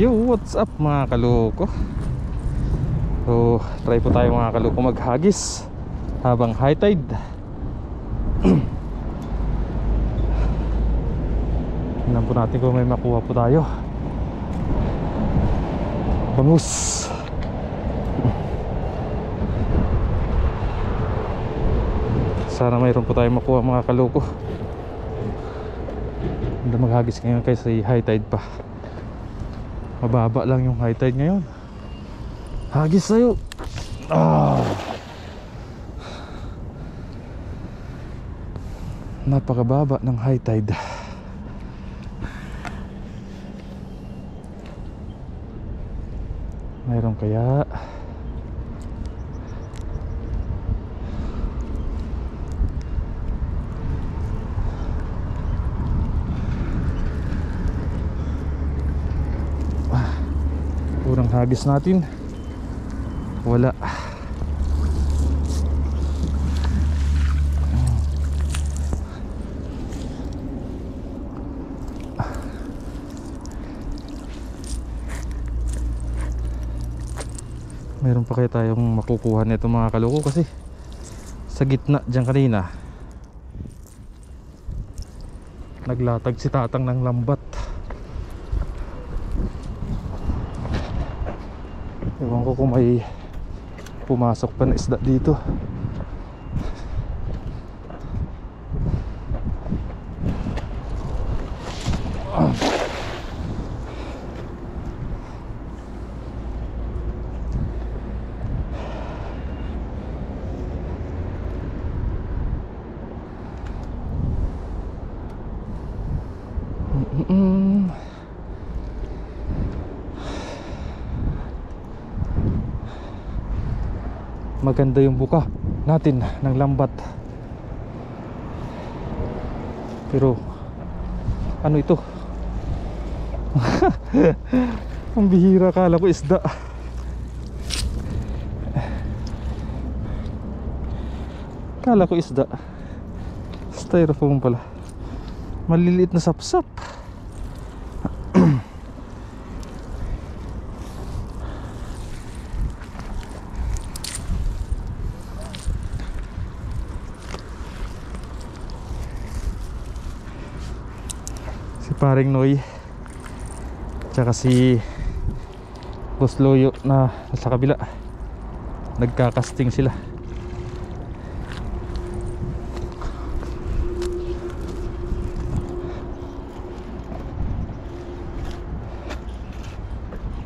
Yo, what's up mga kaloko? So, try po tayo mga kaloko maghagis habang high tide. Tingnan po natin kung may makuha po tayo. Bangus. Sana mayroon po tayo makuha mga kaloko. Hindi maghagis ngayon kaysa high tide pa. Mababa lang yung high tide ngayon. Hagis sa'yo. Napakababa ng high tide. Mayroon kaya? Kurang hagis natin. Wala. Meron pa kaya tayong makukuha nito mga kaloko, kasi sa gitna dyan kanina naglatag si tatang ng lambat. Ewan ko kung may pumasok pa na isda dito. Maganda yung buka natin ng lambat. Pero ano ito? Ang bihira, kala ko isda. Kala ko isda. Styrofoam pala. Maliliit na sapsap. Paring Noy tsaka si Boss Loyo na sa kabila, nagkakasting sila.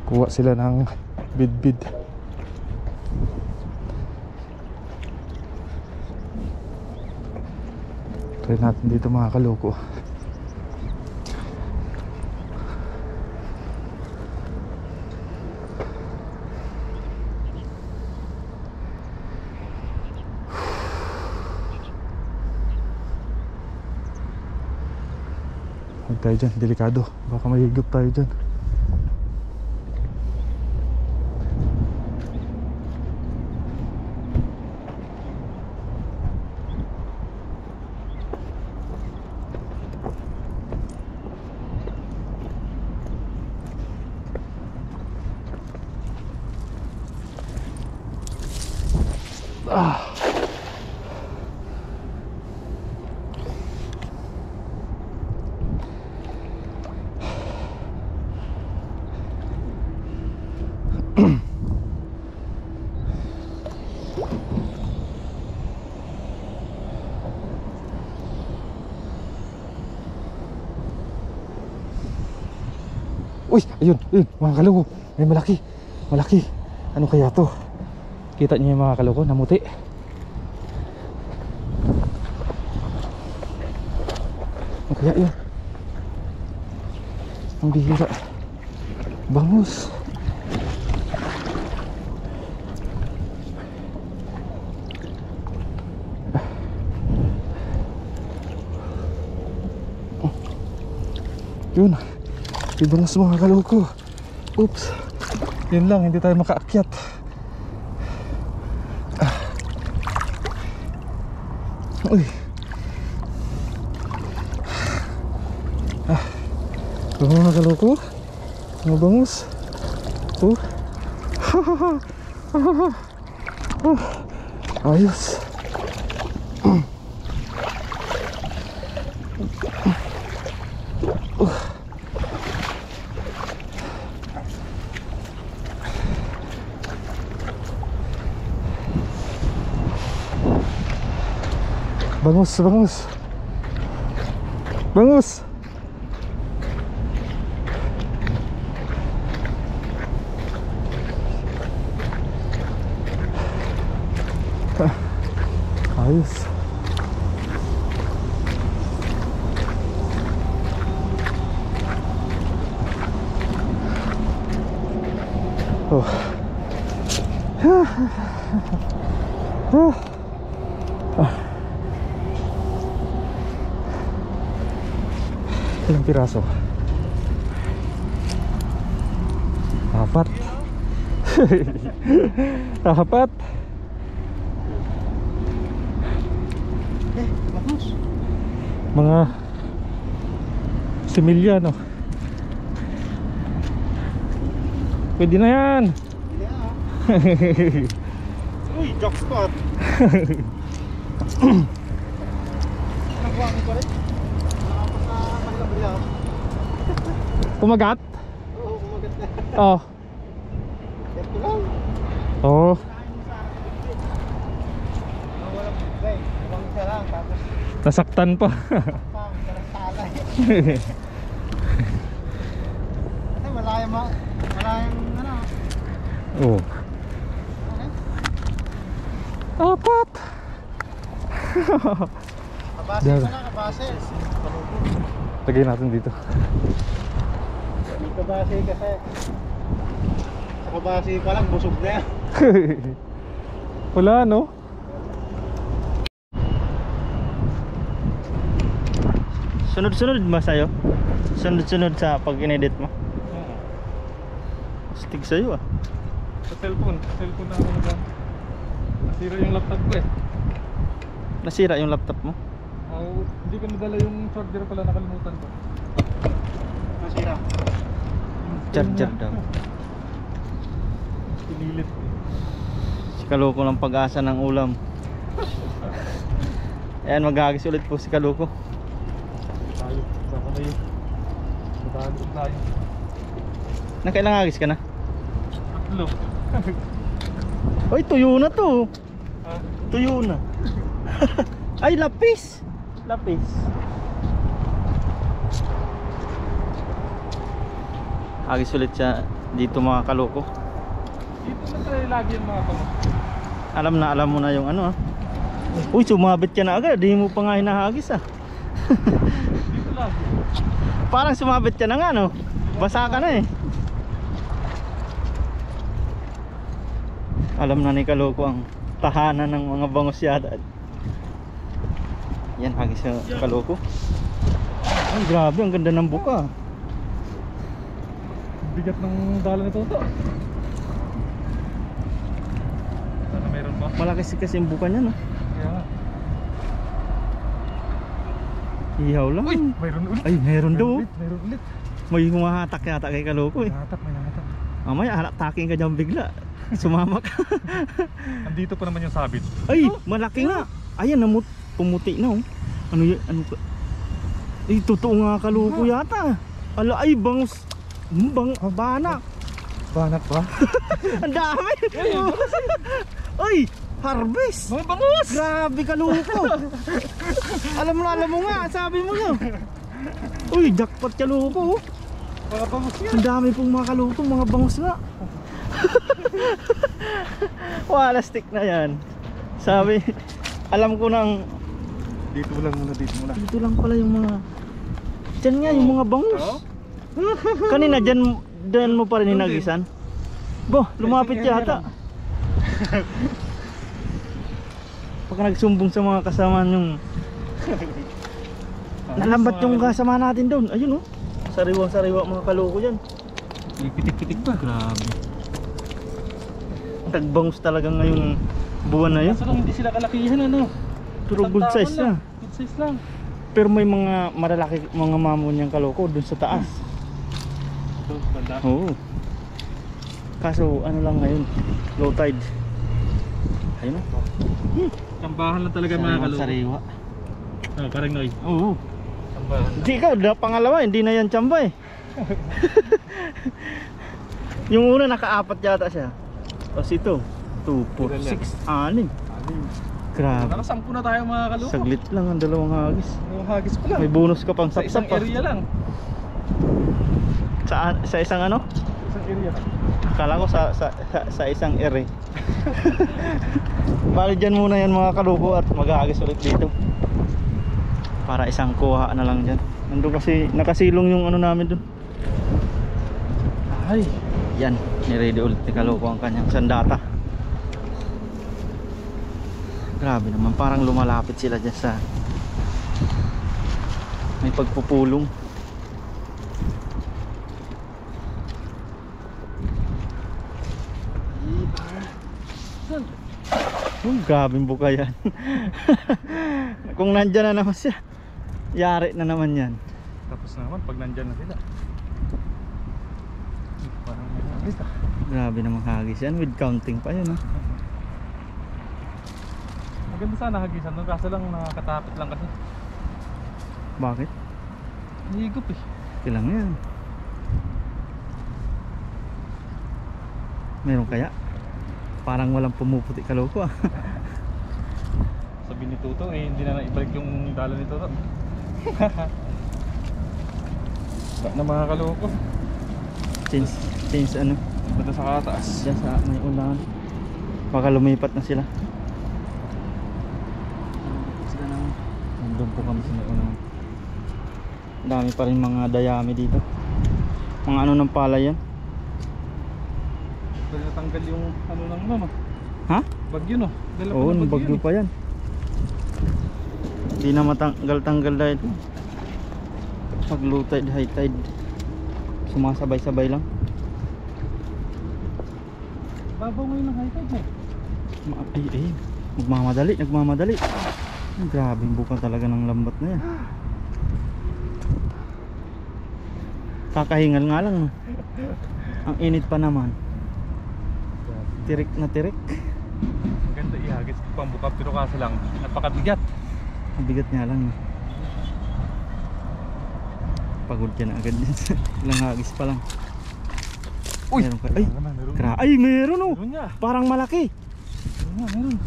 Kuha sila ng bidbid. Try natin dito mga kaloko. Huwag tayo dyan, delikado. Baka mahigop tayo dyan. Uy, ayun, mga kaloko. May malaki. Malaki. Ano kaya to? Kita niyo yung mga kaloko, namuti. Ano kaya yun? Ang bihira. Bangus. Yun. Ibangus mga kaloko. Oops. Yun lang, hindi tayo makaakyat. Uy. Mga kaloko, Mga bangus. Oh. Ayos. Bangus, bangus. Bangus. Ayos. Oh. Ilang piraso? 4. 4. Mga similya, no? Pwede na yan. Uy, jackpot. Nagwangin ko rin. Nakapos na malabla. Kumagat? Oo, kumagat na. Oh. Ito lang. Oh. Walang bigay. Ibang isa lang. Tapos Nasaktan pa. pang sarang talay. Kasi malayang ano. Oh. Ano? 4. Kabase Diyan. pa na, kabase. Lagay natin dito. Hindi kabase kasi. Sa kabase pa lang, busog na yan. Wala, no? Sunod-sunod ba sa'yo? Sunod-sunod sa pag in-edit mo? Stig sa'yo ah. Sa cellphone na ako nagan. Nasira yung laptop ko eh. Nasira yung laptop mo? Hindi ko nadala yung charger pala, nakalimutan ko. Masira. Charger daw. Pinilit. Si Kaloko ng pag-asa ng ulam. Ayan, maghagis ulit po si Kaloko. Tayo, saka na yun. Matagod tayo. Nakailang hagis ka na? 3. Oy, tuyo na to. Ha? Tuyo na. Ay, lapis. Lapis. Hagis ulit siya dito mga Kaloko. Dito na tayo lagi yung mga pang. Alam mo na yung ano ah. Uy, sumabit ka na agad. Di mo pa nga hinahagis ah. Dito lagi. Parang sumabit ka na nga no. Basa ka na eh. Alam na ni Kaloko ang tahanan ng mga bangus yata. Yan, hagis sa Kaloko. Ay, grabe, ang ganda ng buka. Bigat ng dala nito to. Sana meron pa. Malaki kasi yung buka niya no. Kaya nga. Ihaw lang. Uy, mayroon ulit. Ay, meron daw. Meron ulit. May humahatak yata kay Kaloko eh. May nahatak. Mamaya, hatakin ka dyan bigla. Sumama ka. Andito pa naman yung sabit. Ay, malaki nga. Ayan, pumuti na oh. Ano yan? Ano ka? Ay, totoo nga Kaloko yata. Ala, ay, bangus. Banak. Banak ba? Ang dami. Ay, harvest. Mga bangus! Grabe Kaloko. Alam mo nga, sabi mo nga. Uy, jackpot Kaloko oh. Mga bangus yan. Ang dami pong mga Kaloko, mga bangus nga. Wala stick na yan. Sabi, alam ko nang Dito lang muna. dito lang pala yung mga dyan nga yung mga bangus. Kanina dyan mo pa rin hinagisan. Bo, lumapit yata. Pag nagsumbong sa mga kasama yung nalambat yung kasama natin doon. Ayun oh. Sariwa mga Kaloko dyan. Pitik-pitik pa. Grabe. Tagbangus talaga ngayong buwan na yun. Kaso lang hindi sila kalakihan ano. Pero good size na. Good size lang. Pero may mga malalaki mga mamon niyang Kaloko doon sa taas. Ito, Ganda. Oo. Kaso ano lang ngayon, low tide. Ayun o. Tambahan lang talaga mga kaloko. Sariwa. Ah, parang noy. Oo. Tambahan. Hindi ka, pangalawa, hindi na yan tsamba eh. Yung una nakaapat yata siya. Tapos ito, 2, 4, 6, 6. Grabe. Nakasampu na tayo mga kaloko. Saglit lang ang dalawang hagis. Yung hagis pa lang. May bonus ka pang Sa isang sapsap pa. area lang. Sa isang ano? Isang area. Akala ko sa isang ere. Bali dyan muna yan mga kaloko at maghahagis ulit dito. Para isang kuha na lang dyan. Nandun kasi nakasilong yung ano namin dun. Ay, yan, niready ulit ni kaloko ang kanyang sandata. Grabe naman, parang lumalapit sila dyan sa may pagpupulong. Grabing buka yan. Kung nandyan na naman siya, yari na naman yan. Tapos naman pag nandyan na sila. Parang may hagis ah. Grabe namang hagis yan, with counting pa yun. Maganda sana hagisan doon, kaso lang nakakatakot lang kasi. Bakit? Higop eh. Kailang yan. Meron kaya? Parang walang pumuputi kaloko ah. Sabi ni Tuto eh, hindi na naibalik yung dala ni Tuto. Bak na mga kaloko. Change ano? Bata sa kataas. Diyan sa may unahan. Baka lumipat na sila. Sila naman. Nandun po kami sa may unahan. Dami pa rin mga dayami dito. Mga ano ng palay yan. Dahil natanggal yung ano lang no. Ha? Bagyo no. Dala pa Oo, ng bagyo yun, pa yan. Hindi na matanggal-tanggal dahil pag low tide, high tide sumasabay-sabay lang. Babaw ngayon ng high tide eh. Ay, nagmamadali. Ay, grabing buka talaga ng lambat na yan. Kakahingal nga lang no? Ang init pa naman. Tirik na tirik. Maganda ihagis pambuka pero kaso lang napakabigat. Ang bigat nga lang no? Pagod ka na agad din. Ilang hagis pa lang. Uy! Meron ka. Ay! Meron. Ay, meron oh! Meron nga. Parang malaki. Meron.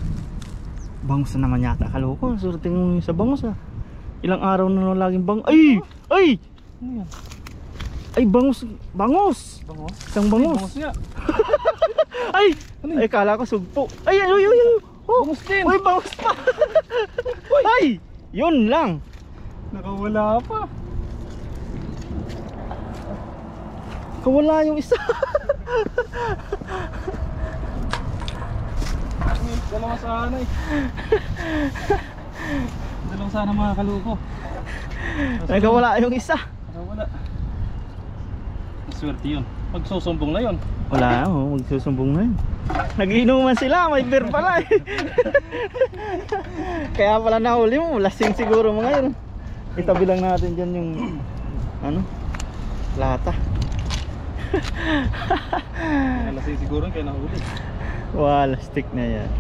Bangus na naman yata kaloko. Surting mo sa bangus ah. Ilang araw na laging bangus. Ay! Ay! Ano yan? Ay, bangus! Bangos? Isang bangus. Bangos nga. Ay! Ano Ay, kala ko sugpo. Ay! Oh! Bangus din. Uy, bangus pa! Ay! Yun lang! Nakawala pa. Kawala yung isa. Dalawa sana eh. Dalawa sana mga kaloko. Nagkawala yung isa. Nakawala. Swerte yun. Magsusumbong na yun. Wala, magsusumbong na yun. Nagiinuman sila, may beer pala eh. Kaya pala nahuli mo, lasing siguro mga yun. Itabi lang natin dyan yung ano, lata. Lasing siguro kaya nahuli. Wala, stick na yan.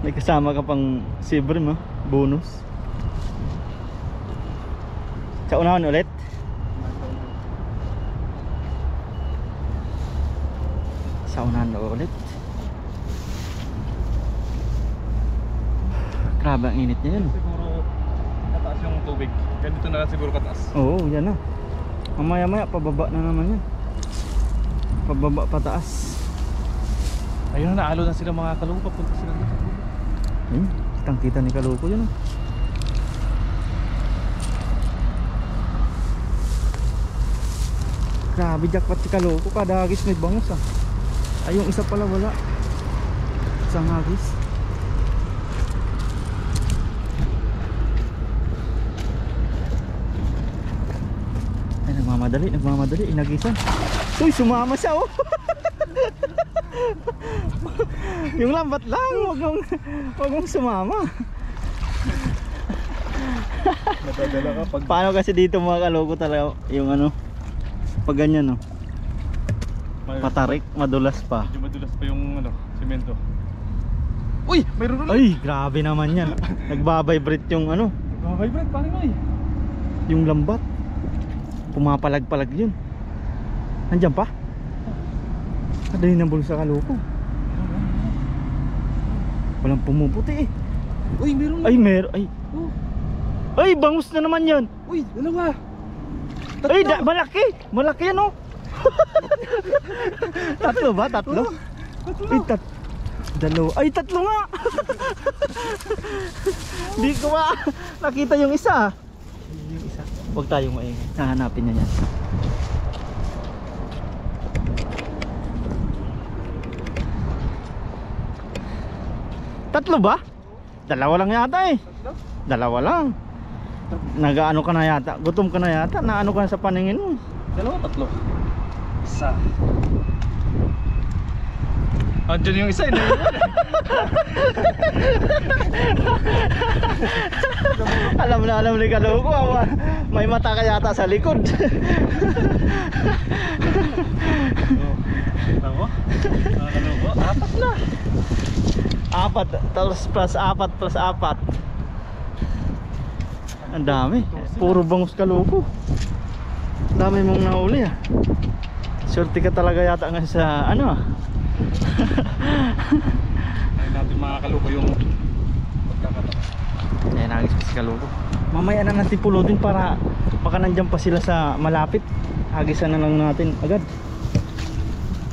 May kasama ka pang silver mo, bonus. Sa unahan ulit. Sa unahan ulit. Grabe ang init niya yun. Siguro kataas yung tubig. Kaya dito na lang siguro kataas. Oo, yan na. Mamaya maya pababa na naman yan. Pababa pataas. Ayun na, naalo na sila mga kaloko. Papunta sila dito. Ayun, kitang kita ni kaloko yun ah. Grabe jackpot si kaloko. Kada hagis may bangus ah. Ay, yung isa pala wala. Isang hagis. Ay, nagmamadali, inagisan. Uy, sumama siya oh. Yung lambat lang, wag mong sumama. Nadadala ka pag Paano kasi dito mga kaloko talaga yung ano, pag ganyan no, patarik, madulas pa. medyo madulas pa yung ano, semento. Uy, mayroon ulit. Ay, grabe naman yan. Nagbabibrate yung ano, Vibrate paring ay. yung lambat. Pumapalag-palag yun. Nandiyan pa? Kadali ng bulsa kaloko. Walang pumuputi eh. Uy, meron na. Ay, meron. Ay, Oh. ay, bangus na naman yan. Uy, dalawa. Ay, malaki. Malaki yan oh. Tatlo ba? Tatlo? Ay, dalawa. Ay, tatlo nga. Di ko ba nakita yung isa. Yung isa. Huwag tayong maingay. Hahanapin niya yan. Tatlo ba? Dalawa lang yata eh. Dalawa lang. Nag-ano ka na yata? Gutom ka na yata? Naano ka na sa paningin mo? Dalawa, tatlo. Isa. Andiyan yung isa, hindi. Alam ni kaloko. May mata ka yata sa likod. Ako? Nakakaloko. Apat na. Apat plus apat plus apat. Ang dami. Puro bangus kaloko. Ang dami mong nahuli ah. Swerte ka talaga yata nga sa ano ah. Ayun natin makakaloko yung pagkakataon. Ayan, nagis si kaloko. Mamaya na natin pulutin para baka nandyan pa sila sa malapit. Hagisan na lang natin agad.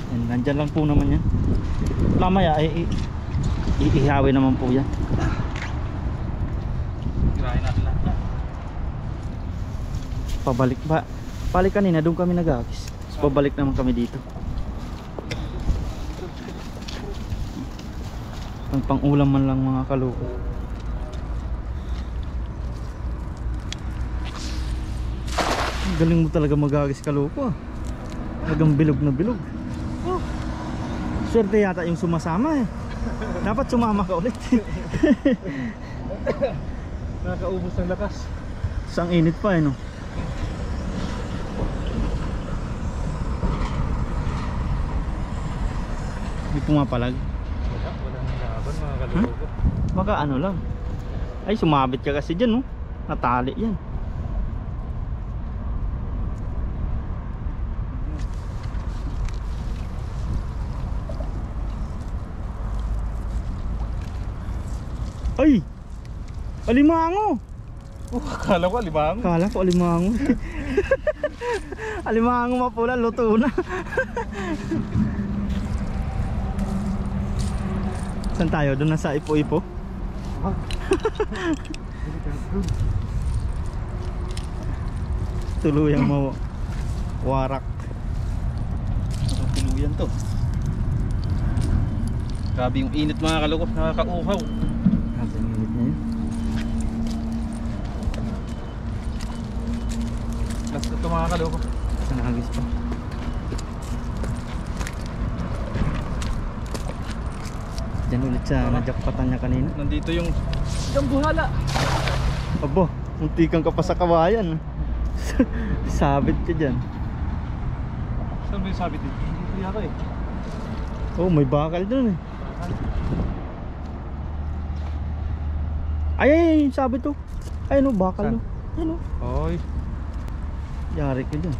Ayan, nandyan lang po naman yan. Mamaya ay iihawin naman po yan. Girahin natin lahat. Pabalik ba? Balik kanina doon kami nag-agis. Pabalik naman kami dito. Pang-ulam man lang mga kaloko. Galing mo talaga mag-agis kaloko ah. Talagang bilog na bilog. Oh. Swerte yata yung sumasama eh. Dapat sumama ka ulit. Nakakaubos ng lakas. Sang init pa eh no. May pumapalag. Walang laban mga kaloko. Baka ano lang. Ay sumabit ka kasi dyan no. Natali yan. Ay! Alimango! Oh, akala ko libang. Kala ko alimango. Alimango mapula, luto na. Saan tayo? Doon na sa Ipo-Ipo? Tuluyang warak. Tuluyan to. Grabe yung init mga kaloko. Nakakauhaw. Ang init na yun. Last na to mga kaloko. Saan nakagis pa? Diyan ulit sa najakpatan niya kanina. Nandito yung buhala. Abo, muntikan ka pa sa kawayan. Sabit ka dyan. Saan ba yung sabit dito? Dito yata eh. Oh, may bakal dun eh. Ay, sabit to. Ay, no, bakal Saan? no. Ay, no. Oy. Yari ka dyan.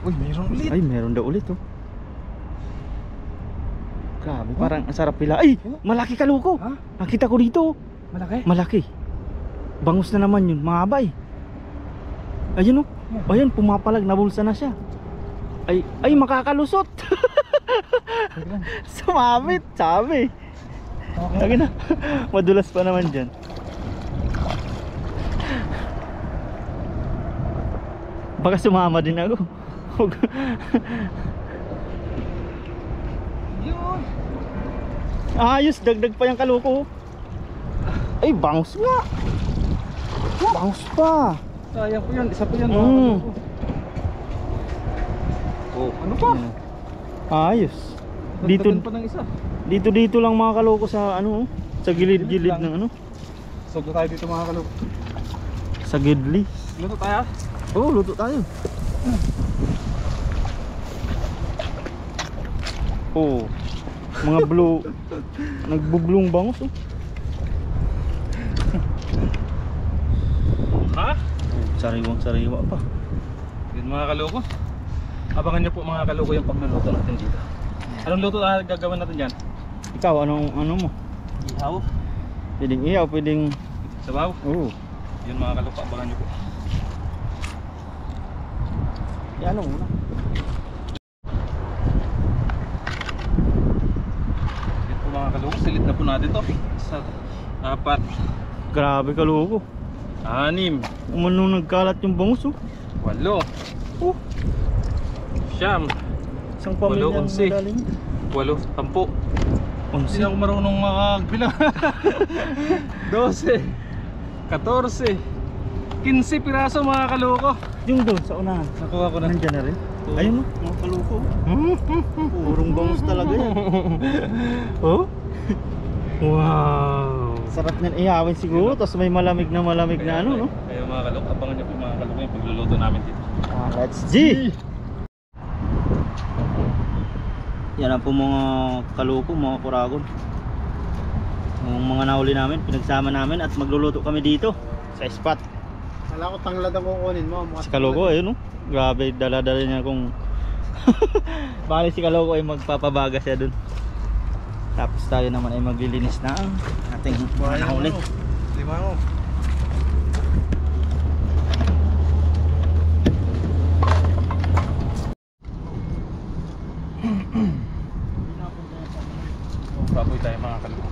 Uy, mayroon ulit. Ay, meron daw ulit oh. Grabe, parang ang sarap pila. Ay, malaki kaloko. Ha? Nakita ko dito. Malaki. Malaki. Bangus na naman yun, mahaba eh. Ayun oh. Ayun, pumapalag, nabulsa na siya. Ay, makakalusot. Sumamit, sabi. Okay. Lagi na. Madulas pa naman dyan. Baka sumama din ako. Yun. Ayos, dagdag pa yung kaloko. Ay, bangus nga. Bangus pa. Sayang po yan. Isa po yan. Mm. Oh, ano pa? Ayos. Dito Dagdagan pa ng isa. dito lang mga kaloko sa ano, Sa gilid-gilid ng ano? Sogo tayo dito mga kaloko. Sa gidli. Luto tayo? Oo, luto tayo. Oo. Mga blue. Nagbublong bangus oh. Ha? Sariwang-sariwa pa. Yun mga kaloko. Abangan nyo po mga kaloko yung pagluluto natin dito. Anong luto na gagawin natin dyan? Ikaw, ano mo? Ihaw. Pwedeng ihaw, pwedeng... Sabaw. Oo. Yun mga kaloko, abangan nyo po. Yan muna. Yun po mga kaloko, silit na po natin to. Sa 4, Grabe kaloko. 6, Umano nagkalat yung bangus oh. 8, Oh, 9, isang pamilya ang 11. madaling. 8, 10. Hindi na ako marunong magbilang. 12, 14, 15 piraso mga kaloko. Yung doon sa unahan. Nakuha ko na. Nandiyan na rin. Ayun oh, mga kaloko. Purong bangus talaga yan. Oh? Wow. Sarap niyan ihawin siguro, tapos may malamig na ano, no? Kaya mga kaloko, abangan nyo po mga kaloko yung pagluluto namin dito. Let's G! Yan ang po mga kaloko, mga kuragon. Yung mga nahuli namin, pinagsama namin at magluluto kami dito sa spot. Kala ko tanglad ang kukunin mo. Si Kaloko, ayun oh. Grabe, dala-dala niya kung... Bali si Kaloko ay magpapabaga siya dun. Tapos tayo naman ay maglilinis na ang ating mga nahuli. Lima mo. Baboy tayo mga kaloko.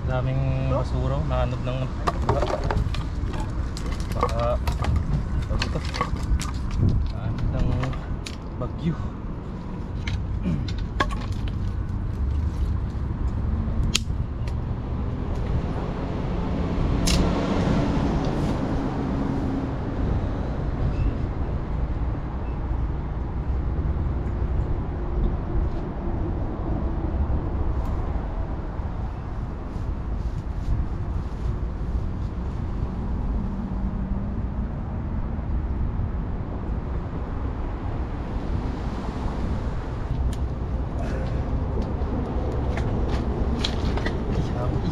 Daming basura, naanod ng baka ito naanod ng bagyo.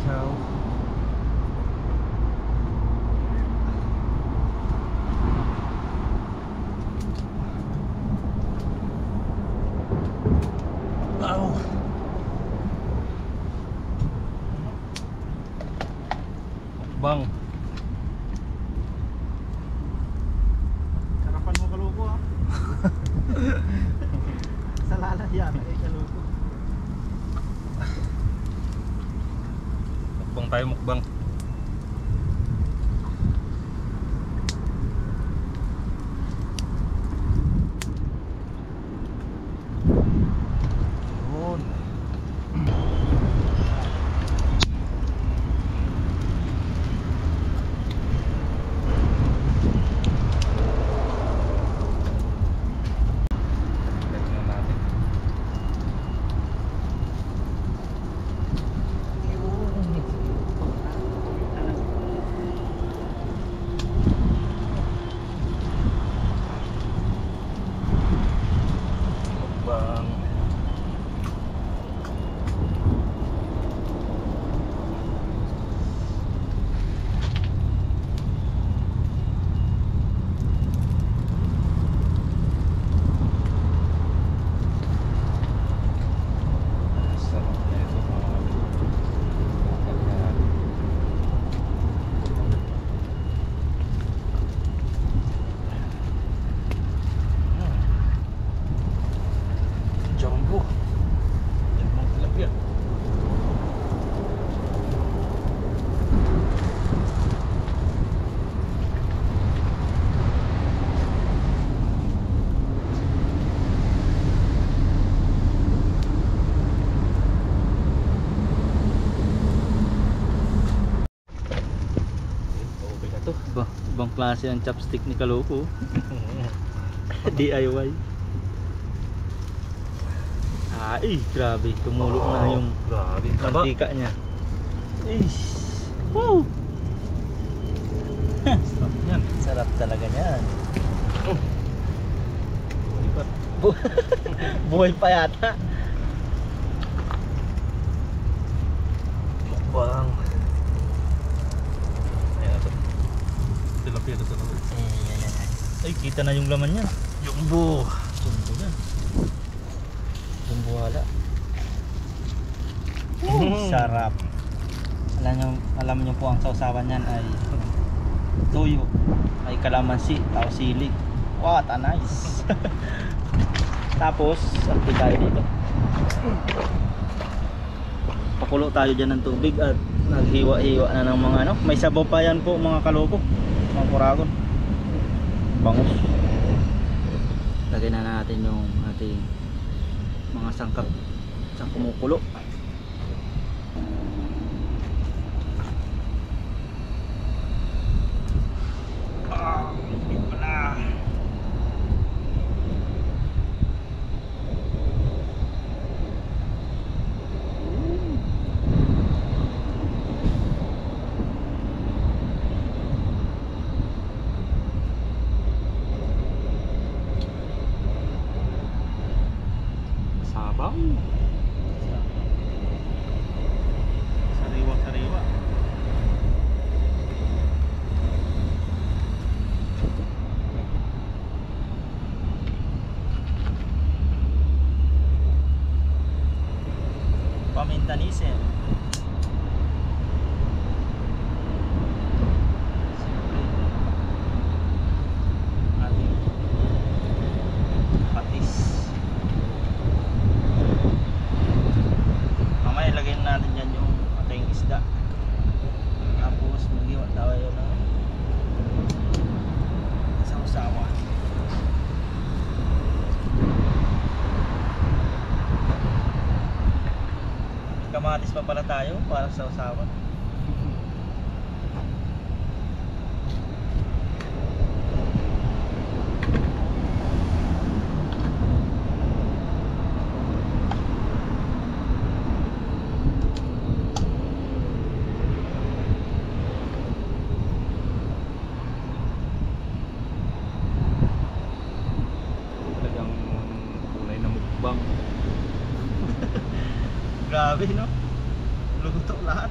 Ihaw. Wow. Bang. Sarapan mo kaloko ha. Sa lalahyan ay kaloko. Mukbang tayo, mukbang. Yun. Tignan natin. to. Ibang klase ang chopstick ni Kaloko. DIY. Ay, grabe. Tumulo na yung Grabe. mantika niya. Woo! Sarap yan. Sarap talaga niyan. Lipat. Buhay pa yata. Mukbang. Ayan ito. Tilapia na sa loob. Ay, kita na yung laman niya. Jumbo. Jumbo yan. Jumbo wala. Sarap. Alam niyo po ang sausawan niyan ay tuyo, ay kalamansi, tapos sili. What a nice. Tapos, salti tayo dito. Pakulo tayo dyan ng tubig at naghiwa-hiwa na ng mga ano. May sabaw pa yan po mga Kaloko, mga kuragon. Bangus. Lagyan na natin yung ating mga sangkap sa kumukulo. Sabaw. Sariwa-sariwa. Pamintanism. Ating patis. Mamaya ilagay natin dyan yung ating isda. Tapos magiwa tayo ng sausawa. Kamatis pa pala tayo para sa sausawa. Talagang kulay na mukbang. Grabe no? Luto lahat.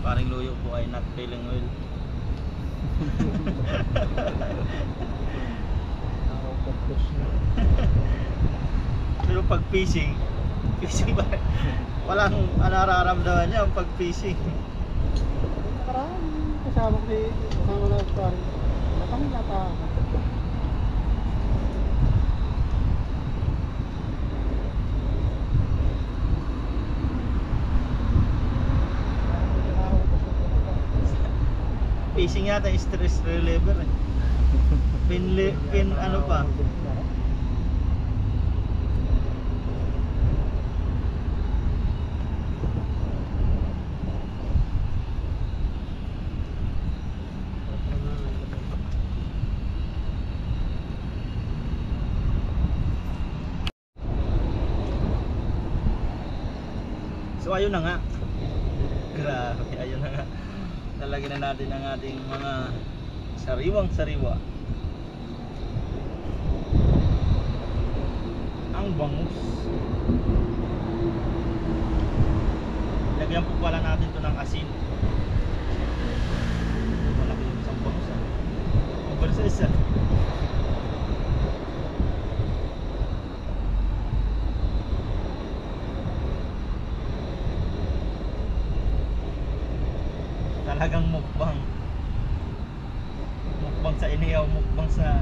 Paring luyo po ay not feeling oil. Pero pag fishing ba? Walang nararamdaman niya pag fishing. Nakaraan, kasama ko kasama na ito rin. Kami yata. Fishing yata yung stress reliever eh. Pin ano pa. So ayun na nga. Grabe, ayun na nga. Talagyan na natin ang ating mga sariwang-sariwa. Ang bangus. Lagyan po pala natin ito ng asin. Malaki yung isang bangus ah. Over sa isa. Talagang mukbang. Mukbang sa inihaw, mukbang sa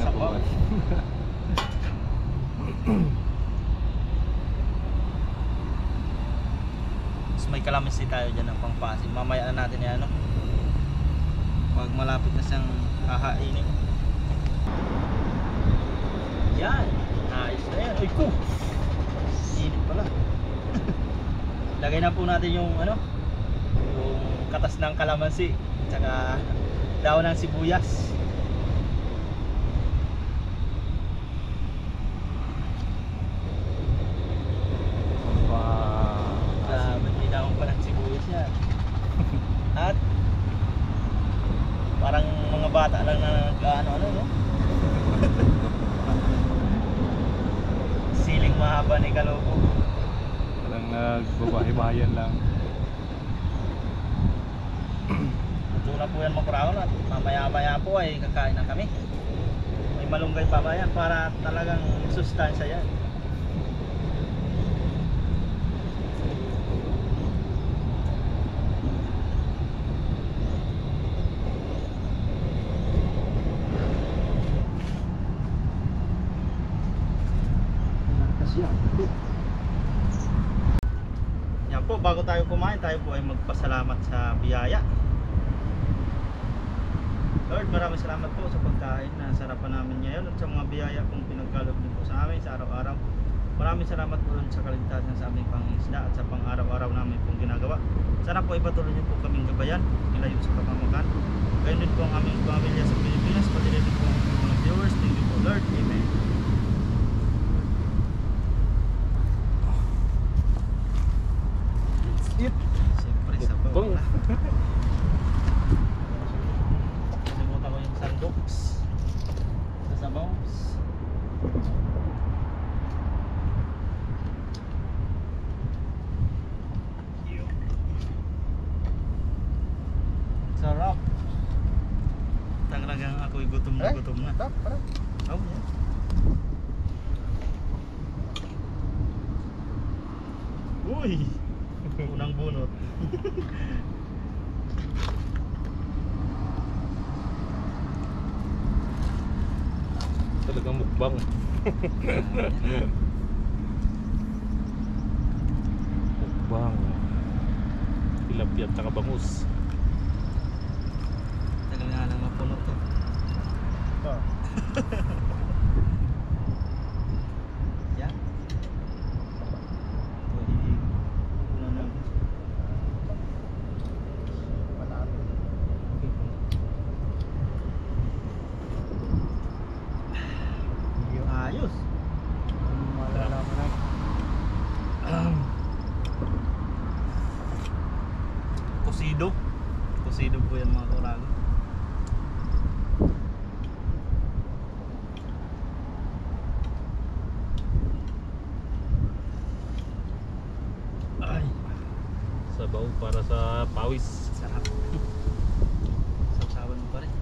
sabaw. Tapos may kalamansi tayo dyan ng pangpasin. Mamaya na natin yan, ano? Pag malapit na siyang hahainin. Yan. Ayos na yan. Uy, ko! Init pala. Lagay na po natin yung ano, yung katas ng kalamansi, tsaka daon ng sibuyas. May daon pa ng sibuyas yan. At parang mga bata lang na nag-ano-ano, no? Siling mahaba ni Kalobo. Parang nagbabahay-bahayan lang. Ito na po yan mga paraon at mamaya-maya po ay kakain na kami. May malunggay pa ba yan para talagang sustansya yan. Yan po, bago tayo kumain, tayo po ay magpasalamat sa biyaya. Lord, maraming salamat po sa pagkain na sarapan namin ngayon at sa mga biyaya pong pinagkaloob niyo po sa amin sa araw-araw. Maraming salamat po sa kaligtasan sa aming pangingisda at sa pang-araw-araw namin pong ginagawa. Sana po ipatuloy niyo po kaming gabayan, ilayo sa kapamakan. Gayon din po ang aming pamilya sa Pilipinas, pati rin po ang mga viewers. Thank you po, Lord. Amen. Siyempre sa Bong. Nalimutan ko yung sandbox sa sabaw. Sarap. Talagang ako'y gutom na gutom na. Oh, yeah. Uy! Unang bunot. Talagang mukbang. Mukbang. Tilapia at saka bangus. Tagal nga lang mapuno to. Yan. Pwede puno na. Ayos. Malalaman na. Kusido. Kusido po yan mga kurago. Ay, Sabaw para sa pawis. sarap. Sausawan mo pa rin.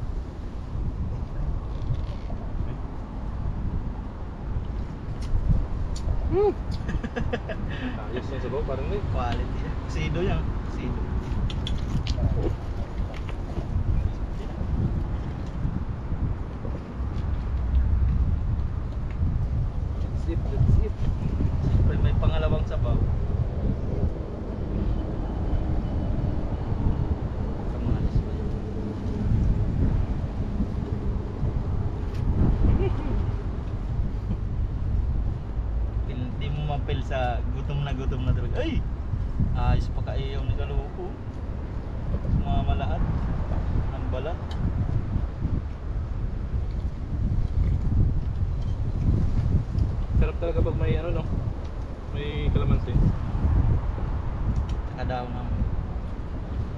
Ayos ng sabaw parang may. Quality yan. Kusido yan. Kusido. That's it. Siyempre may pangalawang sabaw. Kamalis pa yun. Hindi mo mapil sa gutom na talaga. Ay! Ayos pa kaiyaw ni Kaluko. Mamalahat ng balat. Sarap talaga pag may ano no. May kalamansi. Saka daw ng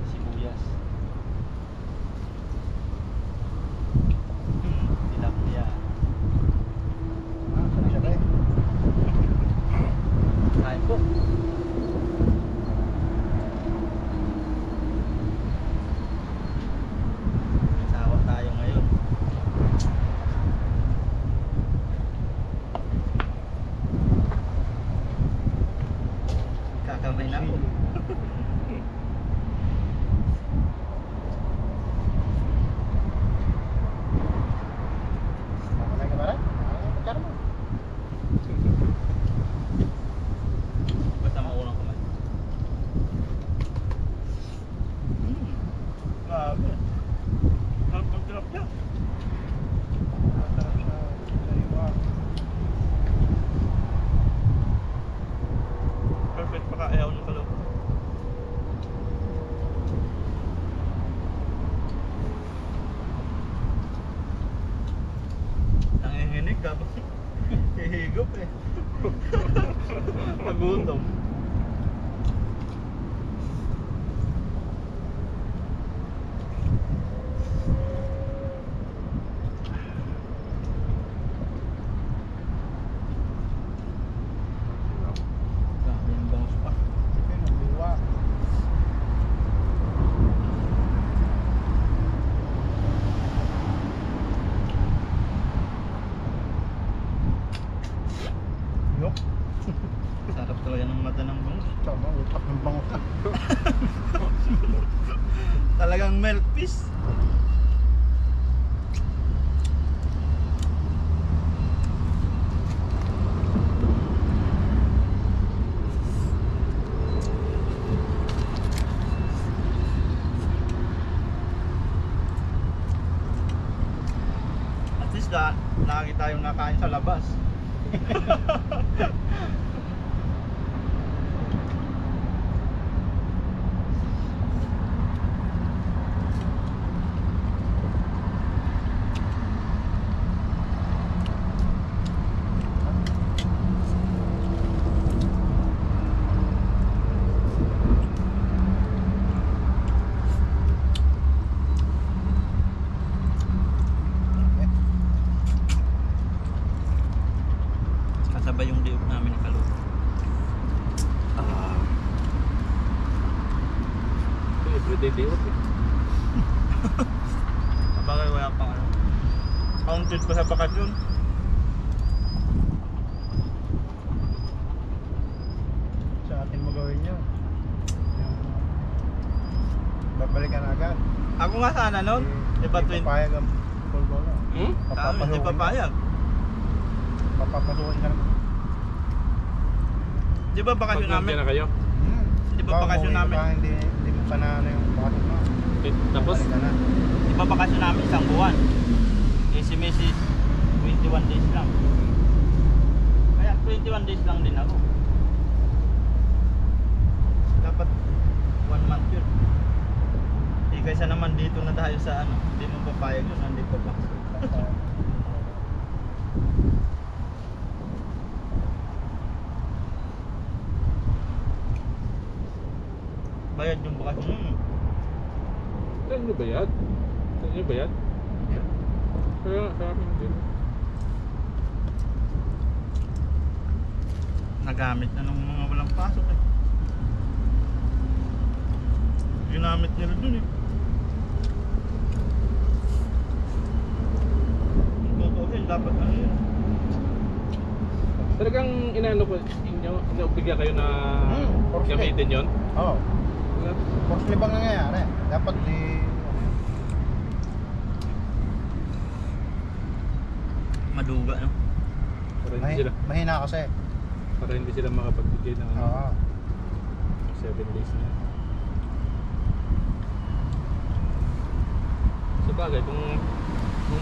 sibuyas. Tilapia. Siya ba eh? Kain po. Sawa tayo ngayon. Kakamay na ako. Nagutom. Grabe yung bangus pa. Sige, luwa. Yok. Sarap talaga ng mata ng bangus. Tama, utak ng bangus na. Talagang milk piece. At least lagi tayong nakain sa labas. Kasabay yung diop namin ni Kalu. Everyday day off eh. Sabagay wala pang ano. Counted pa sa bakasyon. Sa atin mo gawin yun. Babalikan agad. Ako nga sana nun. Di ba Hindi 20? papayag ang pulbolo. Hmm? Kami hindi papayag. Papapasukin ka naman. Di ba bakasyon namin? na kayo. Di ba bakasyon namin? Hindi mo pa na ano yung bakasyon mo. Tapos, Balik ka na. Di ba bakasyon namin isang buwan? Eh si Mrs. 21 days lang. Kaya 21 days lang din ako. Dapat 1 month yun. Eh kaysa naman dito na tayo sa ano, hindi mo papayag yun, hindi pa ba? Bayad yung bakasyon yun. saan nyo bayad? Saan nyo bayad? Kaya nga, sa amin din. Nagamit na ng mga walang pasok eh. Ginamit nila dun eh. Totoo din, dapat ano yun. Talagang inaano ko inyo, inaobligya kayo na Force gamitin yun? Oo. Force libang nangyayari. Dapat di... Maduga no? Para hindi sila, Mahina kasi. para hindi sila makapagbigay ng ano, Oo. 7 days na. Sa bagay, kung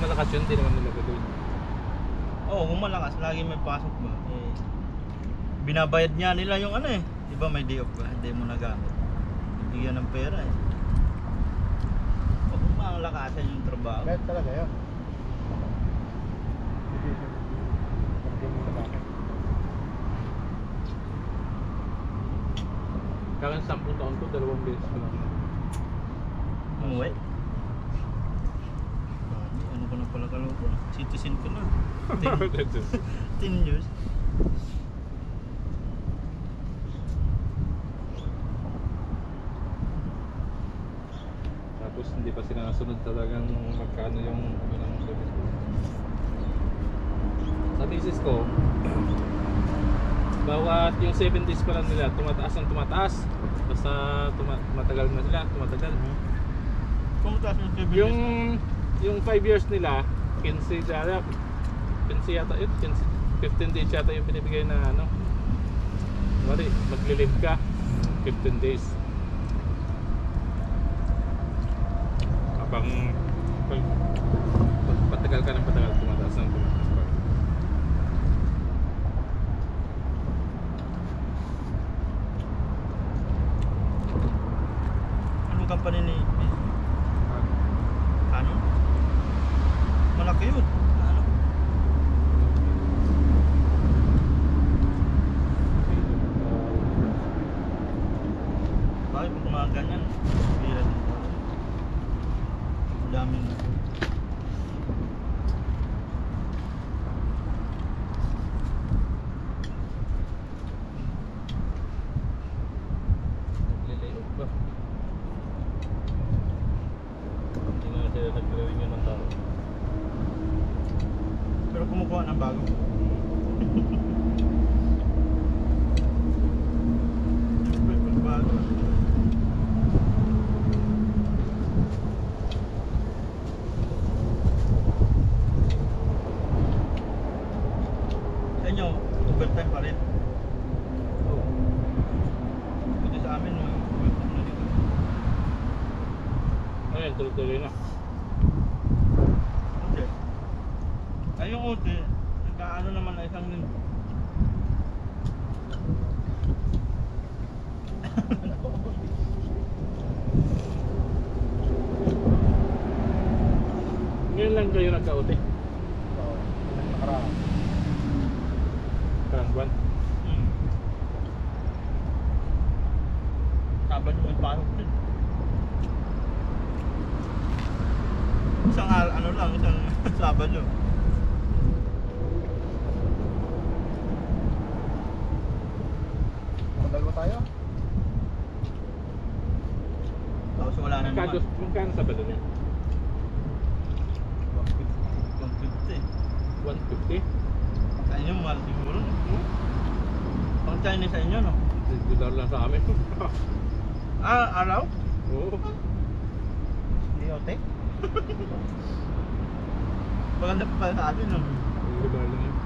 malakas yun, hindi naman nila gagawin. Oo, kung malakas, lagi may pasok ba? Eh, binabayad niya nila yung ano eh. Di ba may day off ka, hindi mo nagamit. Bibigyan ng pera eh. Huwag mo malakasan yung trabaho. Kahit talaga yun. Hindi mo sa bakit. Kaya 10 taon ko, 2 beses ko lang. Umuwi. Grabe, ano ko na pala kaloko? Citizen ko na. 10 years. Tapos hindi pa sila nasunod talagang magkano yung ano ng service. Sa misis ko, bawat yung 7 days pa lang nila, tumataas ng tumataas. Basta matagal na sila, tumatagal. Kumutas yung 7 Yung 5 years nila, 15 yata, 15 yata yun, 15 days yata yung pinibigay na ano. Mali, magli-live ka, 15 days. Habang pag patagal ka ng patagal, tumataas ng tumataas pa. Anong company ni ano? Malaki yun. Ano? mga ganyan. Bira din po. Ang daming Naglilayout ba? Hindi nga sila nagre-renew ng tao. pero kumukuha ng bago. Siyempre, pag bago. Sa inyo, overtime pa rin. Oo. Buti sa amin, overtime na dito. Ayun, tuloy-tuloy na. Okay. Ay, yung OT, nagkaano naman na isang linggo. Ngayon lang kayo nagka-uti. Oo. Nakaraan. Karang buwan. Sabado may pasok din. Isang ano lang, isang Sabado. Dalawa tayo. Tapos wala na naman. Magkano sa balo niya? 150. 150? Sa inyo, mahal siguro. No? Pang Chinese sa inyo, no? $6 lang sa amin. Araw? Oo. Iyote. Maganda pa pala sa atin, no? $6 lang yun.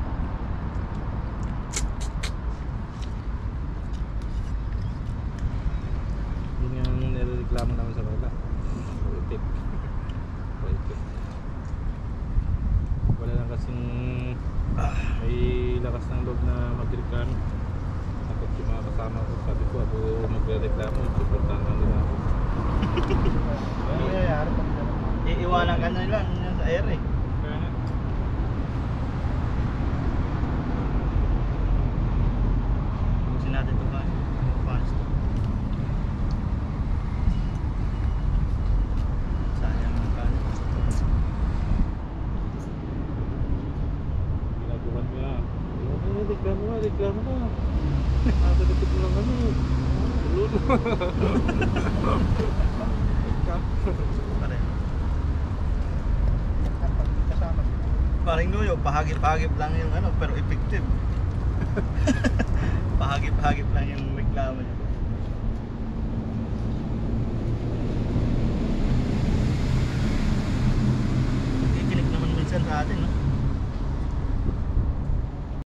Yun nga ang nireklamo namin sa kanila. Politik. Politik. Wala lang kasing may lakas ng loob na magreklamo. Takot yung mga kasama ko. Sabi ko ako magre-reklamo. Supportahan lang nila ako. Ano nangyayari pag Iiwanan ka na nila yun sa air, eh. Kaya nga. Busin natin ito pa. Fast. Sayang ang kanin. Ginagawan mo na. Reklamo nga, reklamo na. Nakakalipat mo lang kami. Tulun. Pare. kasama? Paring Nuyo, pahagip-hagip lang yung ano, pero effective. Pahagip-hagip lang yung reklamo niya. Nakikinig naman minsan sa atin, no?